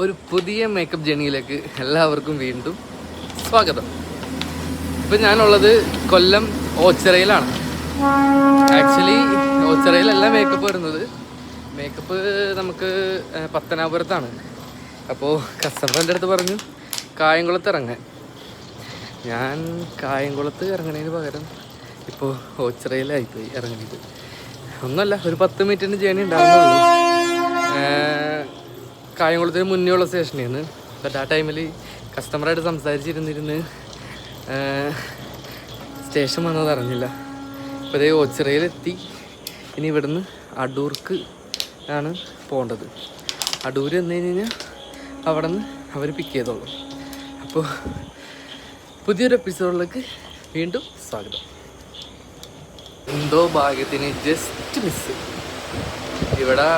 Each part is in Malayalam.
ഒരു പുതിയ മേക്കപ്പ് ജേണിയിലേക്ക് എല്ലാവർക്കും വീണ്ടും സ്വാഗതം. ഇപ്പം ഞാനുള്ളത് കൊല്ലം ഓച്ചിറയിലാണ്. ആക്ച്വലി ഓച്ചിറയിലല്ല മേക്കപ്പ് വരുന്നത്. മേക്കപ്പ് നമുക്ക് പത്തനാപുരത്താണ്. അപ്പോൾ കസ്റ്റമറിൻ്റെ അടുത്ത് പറഞ്ഞു കായംകുളത്ത് ഇറങ്ങാൻ. ഞാൻ കായംകുളത്ത് ഇറങ്ങണതിന് പകരം ഇപ്പോൾ ഓച്ചിറയിലായിപ്പോയി ഇറങ്ങിയിട്ട്. ഒന്നുമല്ല, ഒരു 10 മിനിറ്റിൻ്റെ ജേണി ഉണ്ടാകുന്നുള്ളൂ. കായംകുളത്തിന് മുന്നേ ഉള്ള സ്റ്റേഷനിൽ ബട്ട് ആ ടൈമിൽ കസ്റ്റമറായിട്ട് സംസാരിച്ചിരുന്നിരുന്ന് സ്റ്റേഷൻ വന്നത് അറിഞ്ഞില്ല. ഇപ്പോൾ ഇതേ ഓച്ചിറയിലെത്തി. ഇനി ഇവിടുന്ന് അടൂർക്ക് ആണ് പോകേണ്ടത്. അടൂർ വന്നു കഴിഞ്ഞാൽ അവിടെ നിന്ന് അവർ പിക്ക് ചെയ്തോളൂ. അപ്പോൾ പുതിയൊരു എപ്പിസോഡിലേക്ക് വീണ്ടും സ്വാഗതം. എന്തോ ഭാഗ്യത്തിന് ജസ്റ്റ് മിസ്. ഇവിടെ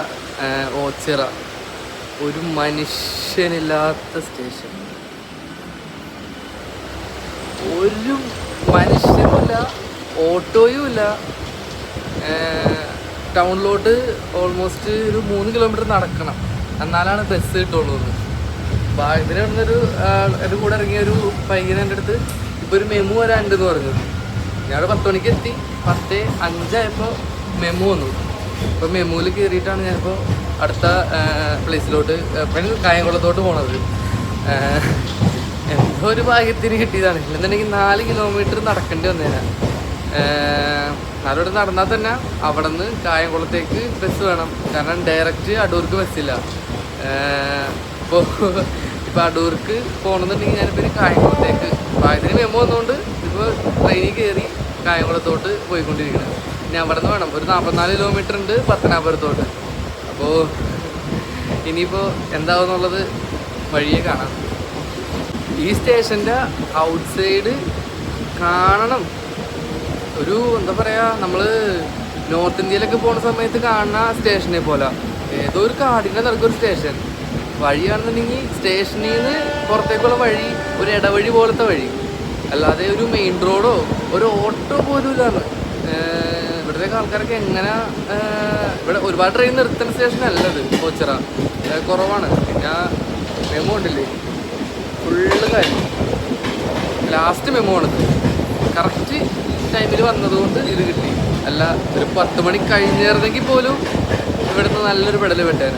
ഓച്ചിറ ഒരു മനുഷ്യനില്ലാത്ത സ്റ്റേഷൻ. ഒരു മനുഷ്യനുമില്ല, ഓട്ടോയും ഇല്ല. ടൗണിലോട്ട് ഓൾമോസ്റ്റ് ഒരു 3 കിലോമീറ്റർ നടക്കണം, എന്നാലാണ് ബസ് കിട്ടുള്ളൂ. ഇതിൽ വന്നൊരു എൻ്റെ കൂടെ ഇറങ്ങിയ ഒരു പയ്യൻ എൻ്റെ അടുത്ത് ഇപ്പോൾ ഒരു മെമു വരാനുണ്ടെന്ന് പറഞ്ഞു. ഞാനവിടെ 10 മണിക്ക് എത്തി. 10:05 മെമു വന്നു. ഇപ്പോൾ മെമുവിൽ കയറിയിട്ടാണ് ഞാനിപ്പോൾ അടുത്ത പ്ലേസിലോട്ട് കായംകുളത്തോട്ട് പോണത്. എന്തോ ഒരു ഭാഗ്യത്തിന് കിട്ടിയതാണ്. ഇല്ലെന്നുണ്ടെങ്കിൽ 4 കിലോമീറ്റർ നടക്കേണ്ടി വന്നേനാ. അവിടെ നടന്നാൽ തന്നെ അവിടെ നിന്ന് കായംകുളത്തേക്ക് ബസ് വേണം. കാരണം ഡയറക്റ്റ് അടൂർക്ക് ബസ്സില്ല. ഇപ്പോൾ അടൂർക്ക് പോകണമെന്നുണ്ടെങ്കിൽ ഞാനിപ്പോൾ കായംകുളത്തേക്ക് ഭാഗ്യത്തിന് മെമു വന്നുകൊണ്ട് ഇപ്പോൾ ട്രെയിനിൽ കയറി കായംകുളത്തോട്ട് പോയിക്കൊണ്ടിരിക്കണം. ഇനി അവിടെ നിന്ന് വേണം ഒരു 44 കിലോമീറ്റർ ഉണ്ട് പത്തനാപുരത്തോട്ട്. അപ്പോൾ ഇനിയിപ്പോൾ എന്താവുന്നുള്ളത് വഴിയെ കാണാം. ഈ സ്റ്റേഷൻ്റെ ഔട്ട് സൈഡ് കാണണം. ഒരു എന്താ പറയുക, നമ്മൾ നോർത്ത് ഇന്ത്യയിലൊക്കെ പോകുന്ന സമയത്ത് കാണുന്ന സ്റ്റേഷനെ പോലെ ഏതോ ഒരു കാടിൻ്റെ നടുക്കൊരു സ്റ്റേഷൻ. വഴിയാണെന്നുണ്ടെങ്കിൽ സ്റ്റേഷനിൽ നിന്ന് പുറത്തേക്കുള്ള വഴി ഒരു ഇടവഴി പോലത്തെ വഴി, അല്ലാതെ ഒരു മെയിൻ റോഡോ ഒരു ഓട്ടോ പോലും ഇല്ലാന്ന്. ഇവിടത്തേക്ക് ആൾക്കാരൊക്കെ എങ്ങനെ, ഇവിടെ ഒരുപാട് ട്രെയിൻ നിർത്തുന്ന സ്റ്റേഷനല്ലത് ഓച്ചിറ, കുറവാണ്. പിന്നെ മെമോ ഉണ്ടല്ലേ, ഫുള്ള് കാര്യം ലാസ്റ്റ് മെമോ ആണിത്. കറക്റ്റ് ടൈമിൽ വന്നതുകൊണ്ട് ഇത് കിട്ടി. അല്ല ഒരു 10 മണി കഴിഞ്ഞേർന്നെങ്കിൽ പോലും ഇവിടുന്ന് നല്ലൊരു പെടൽ വെട്ടേന.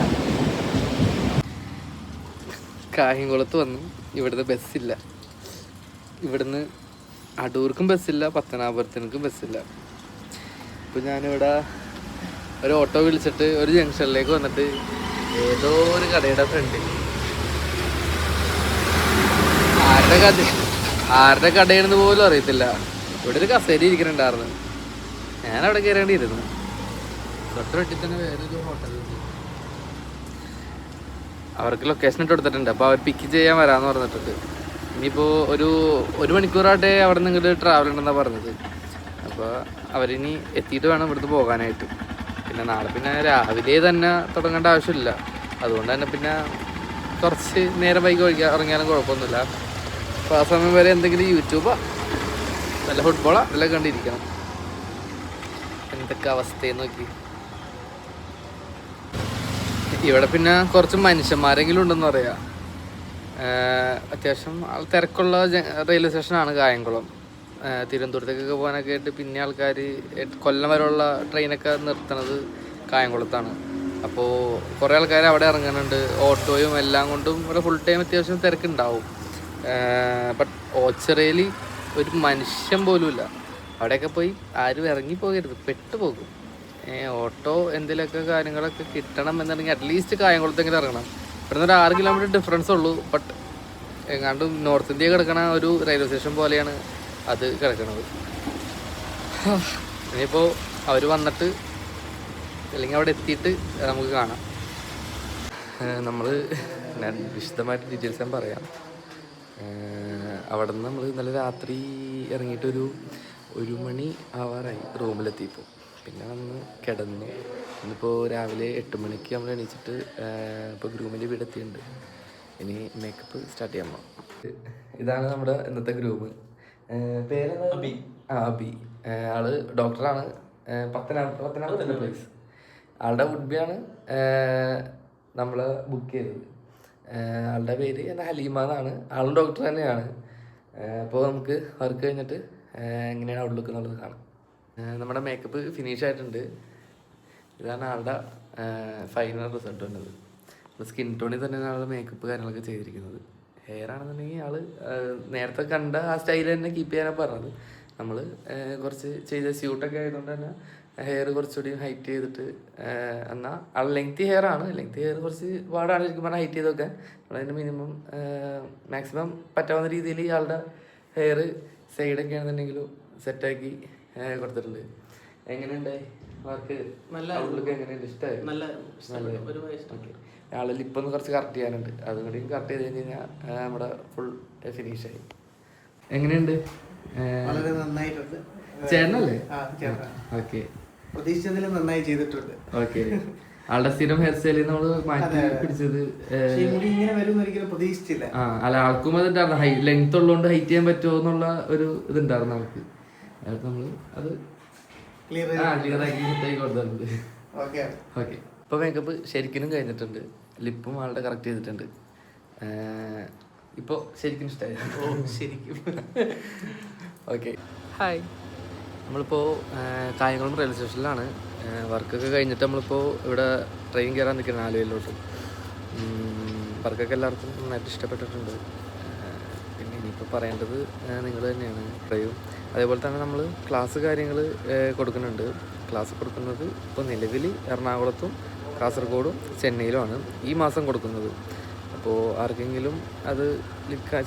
കായംകുളത്ത് വന്നു. ഇവിടുന്ന് ബസ്സില്ല. ഇവിടുന്ന് അടൂർക്കും ബസ്സില്ല, പത്തനാപുരത്തിനും ബസ്സില്ല. ഇപ്പോൾ ഞാനിവിടെ ഒരു ഓട്ടോ വിളിച്ചിട്ട് ഒരു ജംഗ്ഷനിലേക്ക് വന്നിട്ട് ഏതോ ഒരു കടയുടെ ഫ്രണ്ടിൽ ആരുടെ കടയാണെന്ന് പോലും അറിയത്തില്ല. ഇവിടെ ഒരു കസേര ഇരിക്കുന്നുണ്ടായിരുന്നു. ഞാനവിടെ കയറേണ്ടിയിരുന്നു. തൊട്ട് വെട്ടി തന്നെ വേറൊരു ഹോട്ടലുണ്ട്. അവർക്ക് ലൊക്കേഷൻ ഇട്ട് കൊടുത്തിട്ടുണ്ട്. അപ്പോൾ അവർ പിക്ക് ചെയ്യാൻ വരാമെന്ന് പറഞ്ഞിട്ടുണ്ട്. ഇനിയിപ്പോൾ ഒരു മണിക്കൂറായിട്ടേ അവിടെ നിന്ന് ഇങ്ങോട്ട് ട്രാവൽ ഉണ്ടെന്നാണ് പറഞ്ഞത്. അപ്പോൾ അവരിനി എത്തിയിട്ട് വേണം ഇവിടുന്ന് പോകാനായിട്ട്. പിന്നെ നാളെ പിന്നെ രാവിലെ തന്നെ തുടങ്ങേണ്ട ആവശ്യമില്ല. അതുകൊണ്ട് തന്നെ പിന്നെ കുറച്ച് നേരം വൈകി ഇറങ്ങിയാലും കുഴപ്പമൊന്നുമില്ല. അപ്പോൾ ആ സമയം വരെ എന്തെങ്കിലും യൂട്യൂബോ നല്ല ഫുട്ബോളോ എല്ലാം കണ്ടിരിക്കണം. എന്തൊക്കെ അവസ്ഥയെന്ന് നോക്കി. ഇവിടെ പിന്നെ കുറച്ച് മനുഷ്യന്മാരെങ്കിലും ഉണ്ടെന്ന് പറയാം. അത്യാവശ്യം തിരക്കുള്ള റെയിൽവേ സ്റ്റേഷനാണ് കായംകുളം. തിരുവനന്തപുരത്തേക്കൊക്കെ പോകാനൊക്കെ ആയിട്ട് പിന്നെ ആൾക്കാർ കൊല്ലം വരെയുള്ള ട്രെയിനൊക്കെ നിർത്തണത് കായംകുളത്താണ്. അപ്പോൾ കുറേ ആൾക്കാർ അവിടെ ഇറങ്ങുന്നുണ്ട്. ഓട്ടോയും എല്ലാം കൊണ്ടും ഇവിടെ ഫുൾ ടൈം അത്യാവശ്യം തിരക്കുണ്ടാവും. ബട്ട് ഓച്ചിറയിൽ ഒരു മനുഷ്യൻ പോലുമില്ല. അവിടെയൊക്കെ പോയി ആരും ഇറങ്ങിപ്പോകരുത്, പെട്ടുപോകും. ഓട്ടോ എന്തെങ്കിലുമൊക്കെ കാര്യങ്ങളൊക്കെ കിട്ടണം എന്നുണ്ടെങ്കിൽ അറ്റ്ലീസ്റ്റ് കായംകുളത്തെങ്കിലും ഇറങ്ങണം. ഇവിടുന്ന് ഒരു 6 കിലോമീറ്റർ ഡിഫറൻസ് ഉള്ളൂ. ബട്ട് എങ്ങാണ്ടും നോർത്ത് ഇന്ത്യ കിടക്കണ ഒരു റെയിൽവേ സ്റ്റേഷൻ പോലെയാണ് അത് കിടക്കണത്. ഇനിയിപ്പോൾ അവർ വന്നിട്ട് അല്ലെങ്കിൽ അവിടെ എത്തിയിട്ട് നമുക്ക് കാണാം. ഞാൻ വിശദമായിട്ട് ഡീറ്റെയിൽസ് ഞാൻ പറയാം. അവിടെ നിന്ന് നമ്മൾ ഇന്നലെ രാത്രി ഇറങ്ങിയിട്ടൊരു 1 മണി ആവാറായി റൂമിലെത്തിയപ്പോൾ. പിന്നെ വന്ന് കിടന്നു. ഇന്നിപ്പോൾ രാവിലെ 8 മണിക്ക് നമ്മൾ എണീച്ചിട്ട് ഇപ്പോൾ ഗ്രൂമിൻ്റെ വീട് എത്തിയിട്ടുണ്ട്. ഇനി മേക്കപ്പ് സ്റ്റാർട്ട് ചെയ്യാൻ പോകാം. ഇതാണ് നമ്മുടെ ഇന്നത്തെ ഗ്രൂമ്. പേരെന്താ? അബി. അബി. ആള് ഡോക്ടറാണ്. പത്തനാപുരത്തിൻ്റെ പ്ലേസ്. ആളുടെ വുഡ്ബിയാണ് നമ്മൾ ബുക്ക് ചെയ്തത്. ആളുടെ പേര് ഹലീമ എന്നാണ്. ആളും ഡോക്ടർ തന്നെയാണ്. അപ്പോൾ നമുക്ക് വർക്ക് കഴിഞ്ഞിട്ട് എങ്ങനെയാണ് ഔട്ട്ലുക്ക് എന്നുള്ളത് കാണാം. നമ്മുടെ മേക്കപ്പ് ഫിനിഷ് ആയിട്ടുണ്ട്. ഇതാണ് ആളുടെ ഫൈനൽ റിസൾട്ട് വന്നത്. സ്കിൻ ടോണിൽ തന്നെയാണ് ആളുടെ മേക്കപ്പ് കാര്യങ്ങളൊക്കെ ചെയ്തിരിക്കുന്നത്. ഹെയർ ആണെന്നുണ്ടെങ്കിൽ ആൾ നേരത്തെ കണ്ട ആ സ്റ്റൈൽ തന്നെ കീപ്പ് ചെയ്യാനാണ് പറഞ്ഞത്. നമ്മൾ കുറച്ച് ചെയ്ത സ്യൂട്ടൊക്കെ ആയതുകൊണ്ട് തന്നെ ഹെയർ കുറച്ചുകൂടി ഹൈറ്റ് ചെയ്തിട്ട്, എന്നാൽ ആൾ ലെങ്തി ഹെയർ ആണ്. ലെങ്തി ഹെയർ കുറച്ച് പാടാണ് ശരിക്കും പറഞ്ഞാൽ ഹൈറ്റ് ചെയ്തൊക്കെ. നമ്മളതിന് മിനിമം മാക്സിമം പറ്റാവുന്ന രീതിയിൽ ആളുടെ ഹെയർ സൈഡൊക്കെ ആണെന്നുണ്ടെങ്കിലും സെറ്റാക്കി കൊടുത്തിട്ടുണ്ട്. എങ്ങനെയുണ്ട് വർക്ക്? നല്ല ഔട്ട്ലുക്ക് എങ്ങനെയുണ്ട്? ഇഷ്ടമായി? നല്ല ഓക്കെ. ആളെ ലിപ്പൊന്ന് കുറച്ച് കറക്റ്റ് ചെയ്യാനുണ്ട്. അതും കൂടി കറക്റ്റ് ചെയ്ത് കഴിഞ്ഞ് കഴിഞ്ഞാൽ നമ്മുടെ ഫുൾ ഫിനിഷായി. എങ്ങനെയുണ്ട്? വളരെ നന്നായിട്ടുണ്ട്. ചേട്ടനല്ലേ? ഓക്കെ. പ്രതീക്ഷിച്ചതിലും നന്നായി ചെയ്തിട്ടുണ്ട്. ഓക്കെ. ആളുടെ സ്ഥിരം ഹെയർ സ്റ്റൈലിൽ നമ്മള് മാറ്റി പിടിച്ചത് ഇങ്ങനെ വരും ഒരിക്കലും പ്രതീക്ഷിച്ചില്ല. അല്ല, ആൾക്കും അതുണ്ടായിരുന്നു. ലെങ്ത് ഉള്ളതുകൊണ്ട് ഹൈറ്റ് ചെയ്യാൻ പറ്റുമോ എന്നുള്ള ഒരു ഇതുണ്ടായിരുന്നു ആൾക്ക്. നമ്മള് അത് ക്ലിയർ ആക്കി സെറ്റാക്കി കൊടുത്തിട്ടുണ്ട്. ഓക്കെ. ഇപ്പൊ മേക്കപ്പ് ശരിക്കും കഴിഞ്ഞിട്ടുണ്ട്. ലിപ്പും ആളുടെ കറക്റ്റ് ചെയ്തിട്ടുണ്ട്. ഇപ്പൊ ശരിക്കും ഇഷ്ടമായി. ശരിക്കും. ഓക്കെ. ഹായ്. നമ്മളിപ്പോൾ കായംകുളം റെയിൽവേ സ്റ്റേഷനിലാണ്. വർക്കൊക്കെ കഴിഞ്ഞിട്ട് നമ്മളിപ്പോൾ ഇവിടെ ട്രെയിൻ കയറാൻ നിൽക്കുന്നത് ആലുവയിലോട്ട്. വർക്കൊക്കെ എല്ലാവർക്കും നന്നായിട്ട് ഇഷ്ടപ്പെട്ടിട്ടുണ്ട്. പിന്നെ ഇനിയിപ്പോൾ പറയേണ്ടത് നിങ്ങൾ തന്നെയാണ്. ഡ്രൈവും അതേപോലെ തന്നെ നമ്മൾ ക്ലാസ് കാര്യങ്ങൾ കൊടുക്കുന്നുണ്ട്. ക്ലാസ് കൊടുക്കുന്നത് ഇപ്പോൾ നിലവിൽ എറണാകുളത്തും കാസർഗോഡും ചെന്നൈയിലുമാണ് ഈ മാസം കൊടുക്കുന്നത്. അപ്പോൾ ആർക്കെങ്കിലും അത്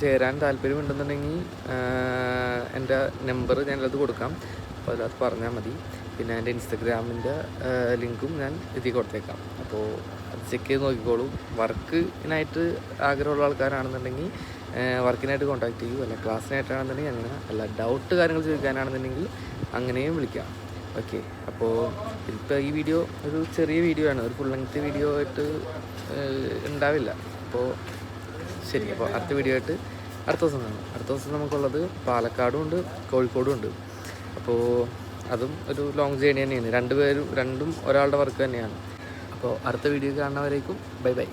ചേരാൻ താല്പര്യമുണ്ടെന്നുണ്ടെങ്കിൽ എൻ്റെ നമ്പർ ഞാനത് കൊടുക്കാം. അപ്പോൾ അതിനകത്ത് പറഞ്ഞാൽ മതി. പിന്നെ എൻ്റെ ഇൻസ്റ്റഗ്രാമിൻ്റെ ലിങ്കും ഞാൻ ഇതിൽ കൊടുത്തേക്കാം. അപ്പോൾ അത് ചെക്ക് ചെയ്ത് നോക്കിക്കോളൂ. വർക്കിനായിട്ട് ആഗ്രഹമുള്ള ആൾക്കാരാണെന്നുണ്ടെങ്കിൽ വർക്കിനായിട്ട് കോൺടാക്ട് ചെയ്യൂ. അല്ല ക്ലാസ്സിനായിട്ടാണെന്നുണ്ടെങ്കിൽ അങ്ങനെ, അല്ല ഡൗട്ട് കാര്യങ്ങൾ ചോദിക്കാനാണെന്നുണ്ടെങ്കിൽ അങ്ങനെയും വിളിക്കാം. ഓക്കെ. അപ്പോൾ ഇപ്പോൾ ഈ വീഡിയോ ഒരു ചെറിയ വീഡിയോ ആണ്, ഒരു ഫുൾ ലെങ്ത് വീഡിയോ ആയിട്ട് ഉണ്ടാവില്ല. അപ്പോൾ ശരി. അപ്പോൾ അടുത്ത വീഡിയോ ആയിട്ട് അടുത്ത ദിവസം കാണാം. അടുത്ത ദിവസം നമുക്കുള്ളത് പാലക്കാടും ഉണ്ട് കോഴിക്കോടും ഉണ്ട്. അപ്പോൾ അതും ഒരു ലോങ് ജേണി തന്നെയാണ്. രണ്ടും ഒരാളുടെ വർക്ക് തന്നെയാണ്. അപ്പോൾ അടുത്ത വീഡിയോ കാണുന്നവരേക്കും ബൈ ബൈ.